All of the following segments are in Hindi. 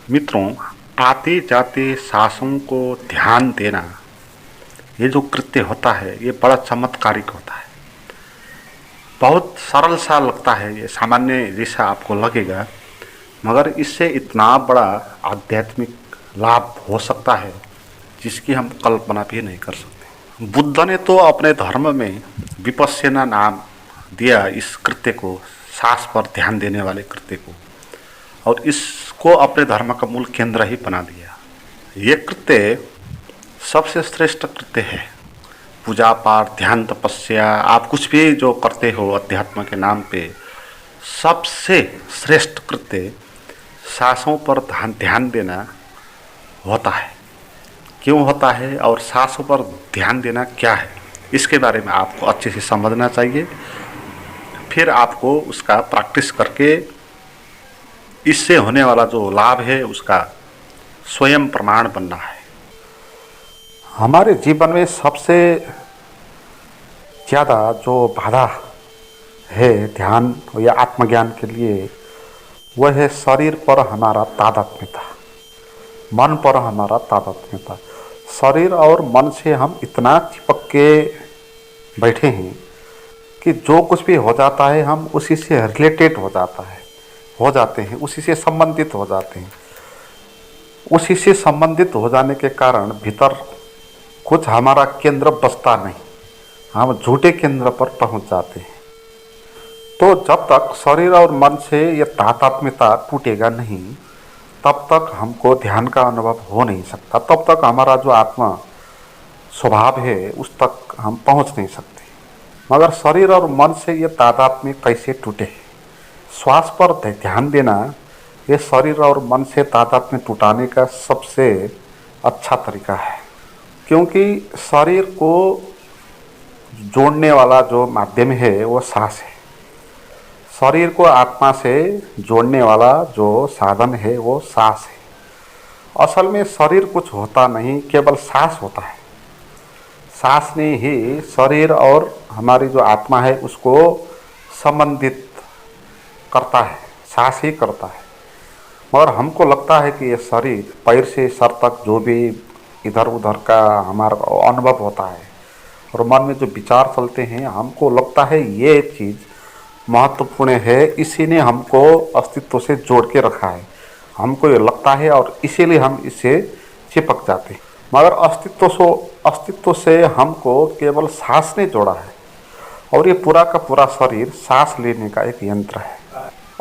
मित्रों, आते जाते सांसों को ध्यान देना, ये जो कृत्य होता है ये बड़ा चमत्कारिक होता है। बहुत सरल सा लगता है, ये सामान्य जैसा आपको लगेगा, मगर इससे इतना बड़ा आध्यात्मिक लाभ हो सकता है जिसकी हम कल्पना भी नहीं कर सकते। बुद्ध ने तो अपने धर्म में विपश्यना नाम दिया इस कृत्य को, सांस पर ध्यान देने वाले कृत्य को, और इसको अपने धर्म का मूल केंद्र ही बना दिया। ये कृत्य सबसे श्रेष्ठ कृत्य है। पूजा पाठ, ध्यान, तपस्या, आप कुछ भी जो करते हो अध्यात्म के नाम पे, सबसे श्रेष्ठ कृत्य सांसों पर ध्यान देना होता है। क्यों होता है और सांसों पर ध्यान देना क्या है, इसके बारे में आपको अच्छे से समझना चाहिए। फिर आपको उसका प्रैक्टिस करके इससे होने वाला जो लाभ है उसका स्वयं प्रमाण बनना है। हमारे जीवन में सबसे ज़्यादा जो बाधा है ध्यान या आत्मज्ञान के लिए, वह है शरीर पर हमारा तादात्म्यता, मन पर हमारा तादात्म्यता। शरीर और मन से हम इतना चिपक के बैठे हैं कि जो कुछ भी हो जाता है हम उसी से रिलेटेड हो जाते हैं, उसी से संबंधित हो जाते हैं। उसी से संबंधित हो जाने के कारण भीतर कुछ हमारा केंद्र बसता नहीं, हम झूठे केंद्र पर पहुंच जाते हैं। तो जब तक शरीर और मन से ये तादात्म्यता टूटेगा नहीं, तब तक हमको ध्यान का अनुभव हो नहीं सकता। तब तक हमारा जो आत्मा स्वभाव है उस तक हम पहुंच नहीं सकते। मगर शरीर और मन से ये तादात्म्य कैसे टूटे? श्वास पर ध्यान देना ये शरीर और मन से तादात्म्य टूटाने का सबसे अच्छा तरीका है, क्योंकि शरीर को जोड़ने वाला जो माध्यम है वो सांस है। शरीर को आत्मा से जोड़ने वाला जो साधन है वो सांस है। असल में शरीर कुछ होता नहीं, केवल सांस होता है। सांस ने ही शरीर और हमारी जो आत्मा है उसको संबंधित करता है, सांस ही करता है। मगर हमको लगता है कि ये शरीर पैर से सर तक जो भी इधर उधर का हमारा अनुभव होता है और मन में जो विचार चलते हैं, हमको लगता है ये चीज़ महत्वपूर्ण है, इसी ने हमको अस्तित्व से जोड़ के रखा है। हमको ये लगता है और इसीलिए हम इससे चिपक जाते हैं। मगर अस्तित्व से हमको केवल सांस ने जोड़ा है, और ये पूरा का पूरा शरीर सांस लेने का एक यंत्र है।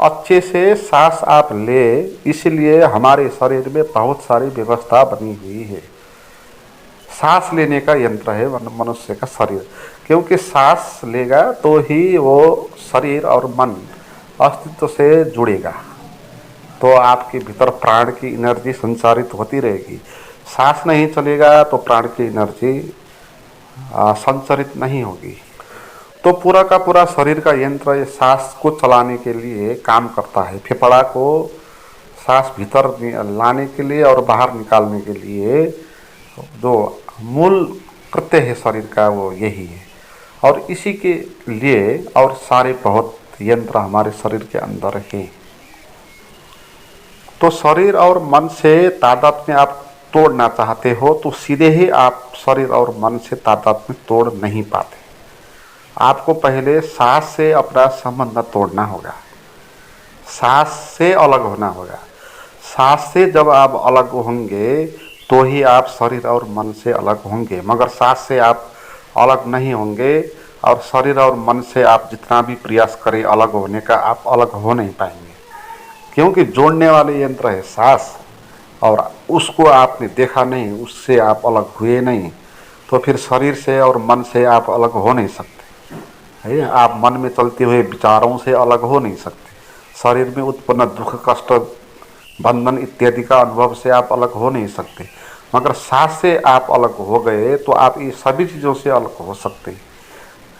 अच्छे से सांस आप ले, इसलिए हमारे शरीर में बहुत सारी व्यवस्था बनी हुई है। सांस लेने का यंत्र है मनुष्य का शरीर, क्योंकि सांस लेगा तो ही वो शरीर और मन अस्तित्व से जुड़ेगा, तो आपके भीतर प्राण की एनर्जी संचारित होती रहेगी। सांस नहीं चलेगा तो प्राण की एनर्जी संचारित नहीं होगी। तो पूरा का पूरा शरीर का यंत्र ये सांस को चलाने के लिए काम करता है। फेफड़ा को सांस भीतर लाने के लिए और बाहर निकालने के लिए जो मूल कृत्य है शरीर का वो यही है, और इसी के लिए और सारे बहुत यंत्र हमारे शरीर के अंदर हैं। तो शरीर और मन से तादात्म्य आप तोड़ना चाहते हो तो सीधे ही आप शरीर और मन से तादात्म्य तोड़ नहीं पाते। आपको पहले सांस से अपना संबंध तोड़ना होगा, सांस से अलग होना होगा। सांस से जब आप अलग होंगे तो ही आप शरीर और मन से अलग होंगे, मगर सांस से आप अलग नहीं होंगे और शरीर और मन से आप जितना भी प्रयास करें अलग होने का, आप अलग हो नहीं पाएंगे, क्योंकि जोड़ने वाले यंत्र है सांस, और उसको आपने देखा नहीं, उससे आप अलग हुए नहीं, तो फिर शरीर से और मन से आप अलग हो नहीं सकते है। आप मन में चलते हुए विचारों से अलग हो नहीं सकते, शरीर में उत्पन्न दुख, कष्ट, बंधन इत्यादि का अनुभव से आप अलग हो नहीं सकते। मगर सांस से आप अलग हो गए तो आप ये सभी चीज़ों से अलग हो सकते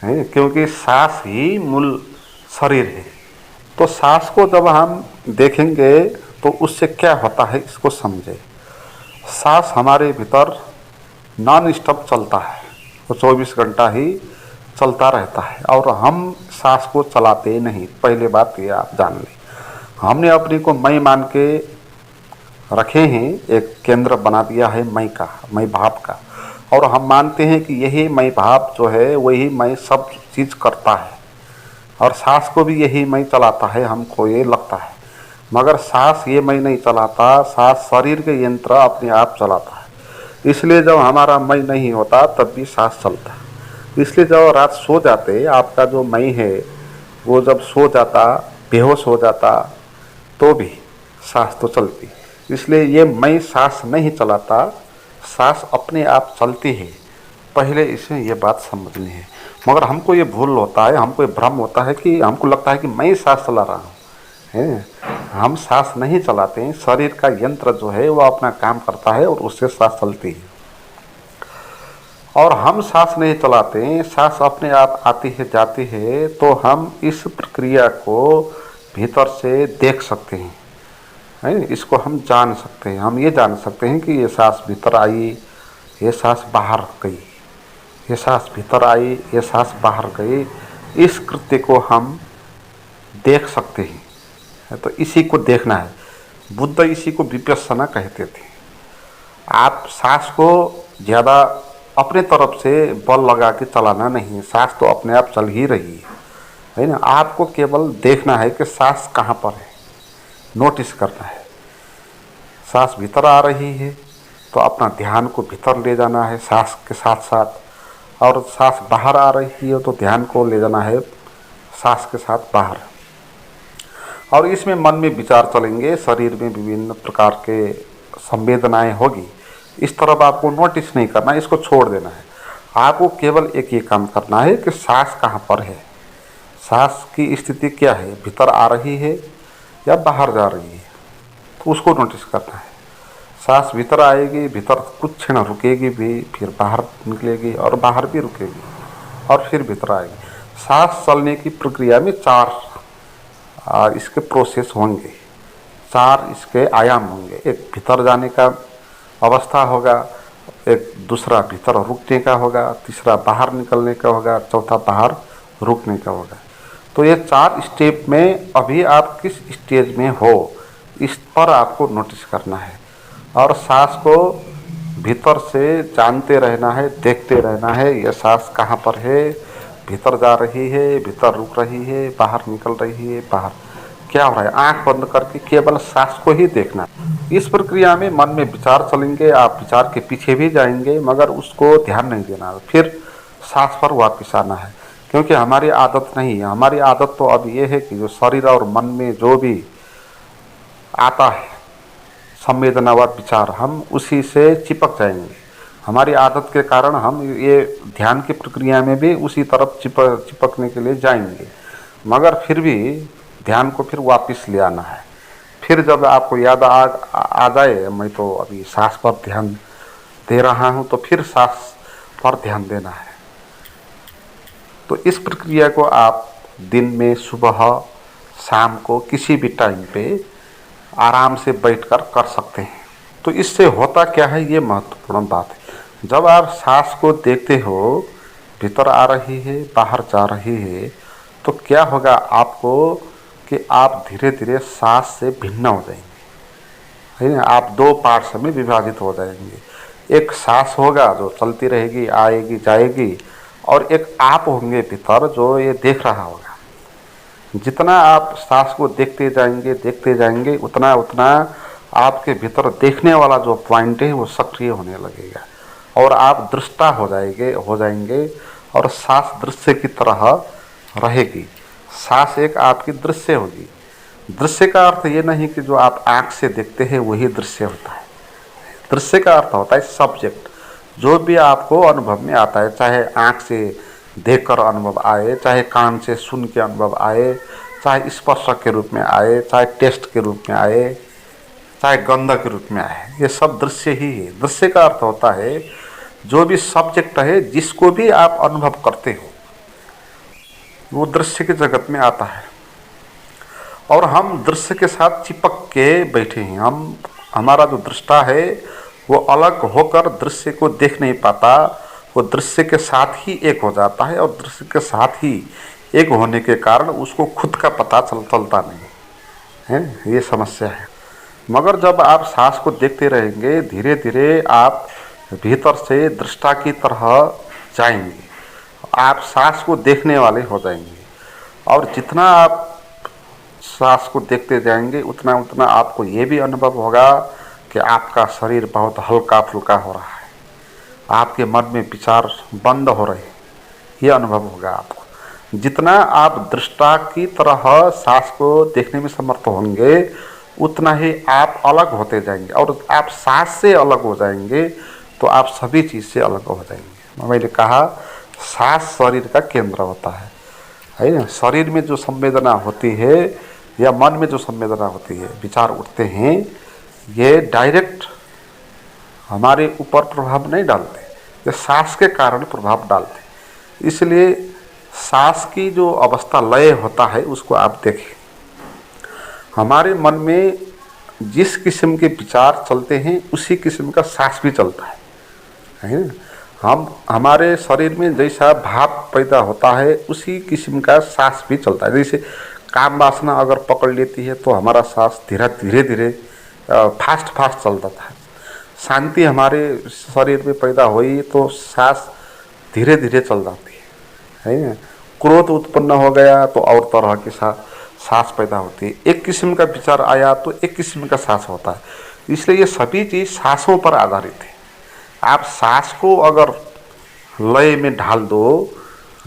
हैं, क्योंकि सांस ही मूल शरीर है। तो सांस को जब हम देखेंगे तो उससे क्या होता है इसको समझे। सांस हमारे भीतर नॉन स्टॉप चलता है, वो 24 घंटा ही चलता रहता है, और हम सांस को चलाते नहीं। पहले बात ये आप जान लें, हमने अपने को मैं मान के रखे हैं, एक केंद्र बना दिया है मैं का, मैं भाव का। और हम मानते हैं कि यही मैं भाव जो है वही मैं सब चीज़ करता है, और सांस को भी यही मैं चलाता है, हमको ये लगता है। मगर सांस ये मैं नहीं चलाता, सांस शरीर के यंत्र अपने आप चलाता है। इसलिए जब हमारा मैं नहीं होता तब भी सांस चलता है। इसलिए जब रात सो जाते, आपका जो मैं है वो जब सो जाता, बेहोश हो जाता, तो भी सांस तो चलती। इसलिए ये मैं सांस नहीं चलाता, सांस अपने आप चलती है। पहले इसमें ये बात समझनी है। मगर हमको ये भूल होता है, हमको ये भ्रम होता है कि हमको लगता है कि मैं सांस चला रहा हूँ, है। हम सांस नहीं चलाते हैं, शरीर का यंत्र जो है वो अपना काम करता है और उससे सांस चलती है। और हम सांस नहीं चलाते हैं, सांस अपने आप आती है जाती है, तो हम इस प्रक्रिया को भीतर से देख सकते हैं, है। इसको हम जान सकते हैं। हम ये जान सकते हैं कि ये सांस भीतर आई, ये सांस बाहर गई, ये सांस भीतर आई, ये सांस बाहर गई। इस कृत्य को हम देख सकते हैं। तो इसी को देखना है। बुद्ध इसी को विपश्यना कहते थे। आप सांस को ज़्यादा अपने तरफ से बल लगा के चलाना नहीं, सांस तो अपने आप चल ही रही है ना। आपको केवल देखना है कि सांस कहाँ पर है, नोटिस करना है। सांस भीतर आ रही है तो अपना ध्यान को भीतर ले जाना है सांस के साथ साथ, और सांस बाहर आ रही है तो ध्यान को ले जाना है सांस के साथ बाहर। और इसमें मन में विचार चलेंगे, शरीर में विभिन्न प्रकार के संवेदनाएं होगी। इस तरफ आपको नोटिस नहीं करना है, इसको छोड़ देना है। आपको केवल एक ही काम करना है कि सांस कहाँ पर है, सांस की स्थिति क्या है, भीतर आ रही है या बाहर जा रही है, तो उसको नोटिस करना है। सांस भीतर आएगी, भीतर कुछ क्षण रुकेगी भी, फिर बाहर निकलेगी और बाहर भी रुकेगी और फिर भीतर आएगी। सांस चलने की प्रक्रिया में चार इसके प्रोसेस होंगे, चार इसके आयाम होंगे। एक भीतर जाने का अवस्था होगा, एक दूसरा भीतर रुकने का होगा, तीसरा बाहर निकलने का होगा, चौथा बाहर रुकने का होगा। तो ये चार स्टेप में अभी आप किस स्टेज में हो, इस पर आपको नोटिस करना है। और सांस को भीतर से जानते रहना है, देखते रहना है, यह सांस कहाँ पर है, भीतर जा रही है, भीतर रुक रही है, बाहर निकल रही है, बाहर क्या हो रहा है। आंख बंद करके केवल सांस को ही देखना। इस प्रक्रिया में मन में विचार चलेंगे, आप विचार के पीछे भी जाएंगे मगर उसको ध्यान नहीं देना, फिर सांस पर वापस आना है। क्योंकि हमारी आदत नहीं है, हमारी आदत तो अब ये है कि जो शरीर और मन में जो भी आता है संवेदना व विचार, हम उसी से चिपक जाएंगे। हमारी आदत के कारण हम ये ध्यान की प्रक्रिया में भी उसी तरफ चिपकने के लिए जाएंगे। मगर फिर भी ध्यान को फिर वापस ले आना है। फिर जब आपको याद आ जाए मैं तो अभी सांस पर ध्यान दे रहा हूँ, तो फिर सांस पर ध्यान देना है। तो इस प्रक्रिया को आप दिन में सुबह शाम को किसी भी टाइम पे आराम से बैठकर कर सकते हैं। तो इससे होता क्या है, ये महत्वपूर्ण बात है। जब आप सांस को देखते हो, भीतर आ रही है बाहर जा रही है, तो क्या होगा आपको कि आप धीरे धीरे सांस से भिन्न हो जाएंगे, है ना। आप दो पार्ट्स में विभाजित हो जाएंगे। एक सांस होगा जो चलती रहेगी, आएगी जाएगी, और एक आप होंगे भीतर जो ये देख रहा होगा। जितना आप सांस को देखते जाएंगे उतना उतना आपके भीतर देखने वाला जो पॉइंट है वो सक्रिय होने लगेगा और आप दृष्टा हो जाएंगे और सांस दृश्य की तरह रहेगी। सांस एक आपकी दृश्य होगी। दृश्य का अर्थ ये नहीं कि जो आप आँख से देखते हैं वही दृश्य होता है। दृश्य का अर्थ होता है सब्जेक्ट, जो भी आपको अनुभव में आता है, चाहे आँख से देखकर अनुभव आए, चाहे कान से सुन के अनुभव आए, चाहे स्पर्श के रूप में आए, चाहे टेस्ट के रूप में आए, चाहे गंध के रूप में आए, ये सब दृश्य ही है। दृश्य का अर्थ होता है जो भी सब्जेक्ट है, जिसको भी आप अनुभव करते हो, वो दृश्य के जगत में आता है। और हम दृश्य के साथ चिपक के बैठे हैं। हमारा जो दृष्टा है वो अलग होकर दृश्य को देख नहीं पाता, वो दृश्य के साथ ही एक हो जाता है, और दृश्य के साथ ही एक होने के कारण उसको खुद का पता चलता नहीं है। ये समस्या है। मगर जब आप सांस को देखते रहेंगे, धीरे धीरे आप भीतर से दृष्टा की तरह जाएंगे। आप सांस को देखने वाले हो जाएंगे, और जितना आप सांस को देखते जाएंगे उतना उतना आपको ये भी अनुभव होगा कि आपका शरीर बहुत हल्का फुल्का हो रहा है, आपके मन में विचार बंद हो रहे हैं, ये अनुभव होगा आपको। जितना आप दृष्टा की तरह सांस को देखने में समर्थ होंगे उतना ही आप अलग होते जाएंगे, और आप सांस से अलग हो जाएंगे तो आप सभी चीज़ से अलग हो जाएंगे। मैंने कहा सांस शरीर का केंद्र होता है ना। शरीर में जो संवेदना होती है या मन में जो संवेदना होती है, विचार उठते हैं, ये डायरेक्ट हमारे ऊपर प्रभाव नहीं डालते, ये सांस के कारण प्रभाव डालते। इसलिए सांस की जो अवस्था लय होता है उसको आप देखें। हमारे मन में जिस किस्म के विचार चलते हैं उसी किस्म का सांस भी चलता है ना। हमारे शरीर में जैसा भाप पैदा होता है उसी किस्म का सांस भी चलता है। जैसे काम वासना अगर पकड़ लेती है तो हमारा सांस धीरे धीरे फास्ट चलता है। शांति हमारे शरीर में पैदा हुई तो सांस धीरे धीरे चल जाती है ना। क्रोध उत्पन्न हो गया तो और तरह की सांस पैदा होती है। एक किस्म का विचार आया तो एक किस्म का सांस होता है। इसलिए ये सभी चीज़ सांसों पर आधारित है। आप सांस को अगर लय में ढाल दो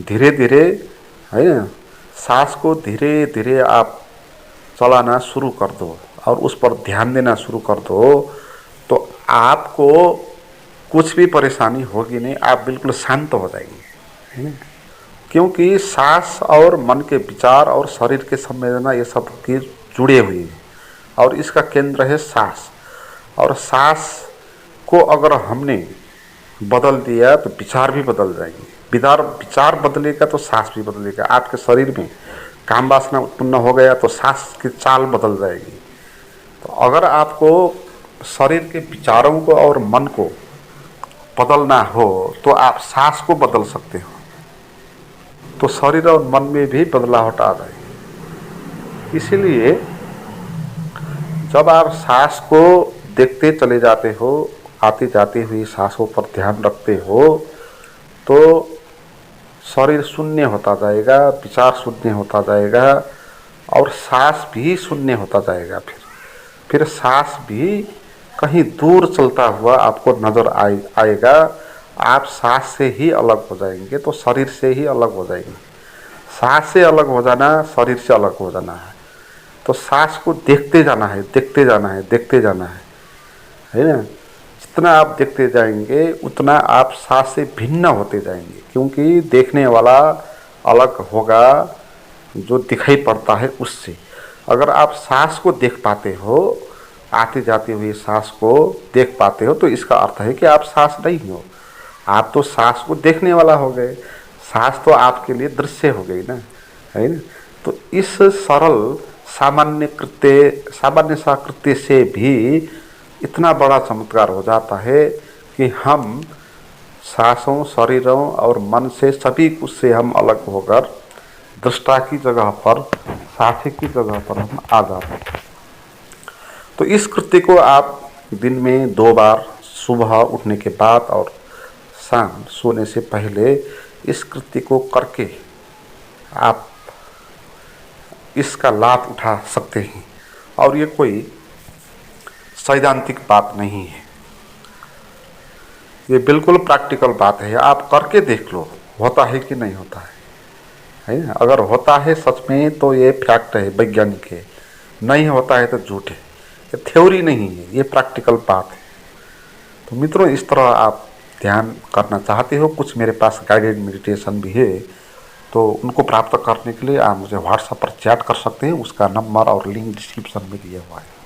धीरे धीरे, है ना, सांस को धीरे धीरे आप चलाना शुरू कर दो और उस पर ध्यान देना शुरू कर दो तो आपको कुछ भी परेशानी होगी नहीं, आप बिल्कुल शांत हो जाएंगे, है ना। क्योंकि सांस और मन के विचार और शरीर के संवेदना ये सब की जुड़े हुए हैं और इसका केंद्र है सांस। और सांस को अगर हमने बदल दिया तो विचार भी बदल जाएंगे। विचार बदलेगा तो सांस भी बदलेगा। आपके शरीर में काम वासना उत्पन्न हो गया तो सांस की चाल बदल जाएगी। तो अगर आपको शरीर के विचारों को और मन को बदलना हो तो आप सांस को बदल सकते हो, तो शरीर और मन में भी बदलाव आ जाएगी। इसीलिए जब आप सांस को देखते चले जाते हो, आती जाती हुई सांसों पर ध्यान रखते हो तो शरीर शून्य होता जाएगा, विचार शून्य होता जाएगा और सांस भी शून्य होता जाएगा। फिर सांस भी कहीं दूर चलता हुआ आपको नज़र आएगा। आप सांस से ही अलग हो जाएंगे तो शरीर से ही अलग हो जाएंगे। सांस से अलग हो जाना शरीर से अलग हो जाना है। तो सांस को देखते जाना है, देखते जाना है, देखते जाना है ना। जितना आप देखते जाएंगे उतना आप सांस से भिन्न होते जाएंगे, क्योंकि देखने वाला अलग होगा जो दिखाई पड़ता है उससे। अगर आप सांस को देख पाते हो, आती जाती हुई सांस को देख पाते हो, तो इसका अर्थ है कि आप सांस नहीं हो, आप तो सांस को देखने वाला हो गए। सांस तो आपके लिए दृश्य हो गई ना, है ना। तो इस सरल सामान्य सा कृत्य से भी इतना बड़ा चमत्कार हो जाता है कि हम सांसों, शरीरों और मन से सभी कुछ से हम अलग होकर दृष्टा की जगह पर, साथी की जगह पर हम आ जाते हैं। तो इस कृत्य को आप दिन में 2 बार, सुबह उठने के बाद और शाम सोने से पहले इस कृत्य को करके आप इसका लाभ उठा सकते हैं। और ये कोई सैद्धांतिक बात नहीं है, ये बिल्कुल प्रैक्टिकल बात है। आप करके देख लो होता है कि नहीं होता है ना। अगर होता है सच में तो ये फैक्ट है, वैज्ञानिक है। नहीं होता है तो झूठ है, ये थ्योरी नहीं है, ये प्रैक्टिकल बात है। तो मित्रों, इस तरह आप ध्यान करना चाहते हो, कुछ मेरे पास गाइडेड मेडिटेशन भी है, तो उनको प्राप्त करने के लिए आप मुझे व्हाट्सएप पर चैट कर सकते हैं। उसका नंबर और लिंक डिस्क्रिप्शन में दिया हुआ है।